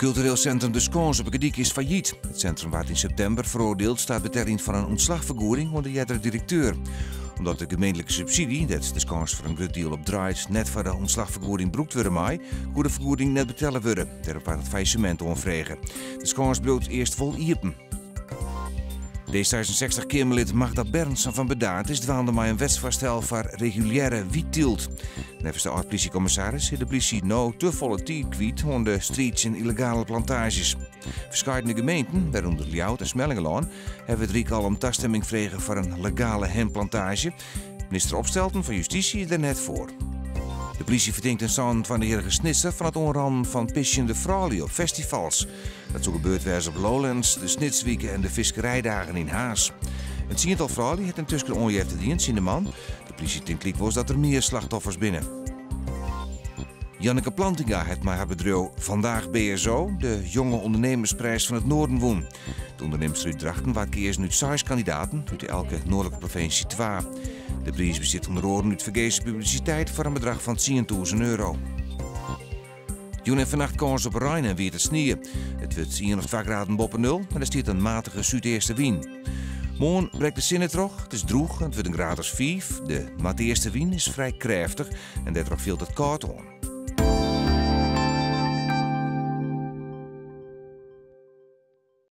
Cultureel centrum De Skans op Gediek is failliet. Het centrum werd in september veroordeeld staat beterend van een ontslagvergoeding onder de directeur. Omdat de gemeentelijke subsidie, dat de Skans voor een goed deel op draait, net voor de ontslagvergoeding broekt worden mij, kon de vergoeding net betellen worden. Daarop werd het faillissement onvregen. De Skans bloot eerst vol iepen. D66-Kamerlid Magda Bernsen van Bedaard is dwaande met een wetsvoorstel voor reguliere wietteelt. Nevens de oud-politiecommissaris heeft de politie nou te volle tijd kwijt om de streets en illegale plantages. Verscheidene gemeenten, waaronder Ljout en Smellingelaan, hebben het Riek al om toestemming gekregen voor een legale hemplantage. Minister Opstelten van Justitie er net voor. De politie verdenkt een zoon van de heer Snitser van het onranden van pissende vrouwen op festivals. Dat zo gebeurd was op Lowlands, de Snitswieken en de visserijdagen in Haas. Een tiental vrouwen heeft intussen onjuiste dienst in de man. De politie denkt was dat er meer slachtoffers binnen. Janneke Plantinga heeft maar haar bedrijf Vandaag BSO, de jonge ondernemersprijs van het Noorden won. De ondernemster uit Drachten was eerst nu 6 kandidaten uit elke noordelijke provincie 2. De prijs bestaat onder andere uit vergezen publiciteit voor een bedrag van €10.000. Joen en vannacht kans op Rijn en weer te sneeuwen. Het wordt 1 of 2 graden boven nul en er staat een matige zuideerste wind. Morgen breekt de zinnen terug, het is droog en het wordt een graad als 5. De matte eerste wind is vrij krachtig en daardoor viel het koud aan.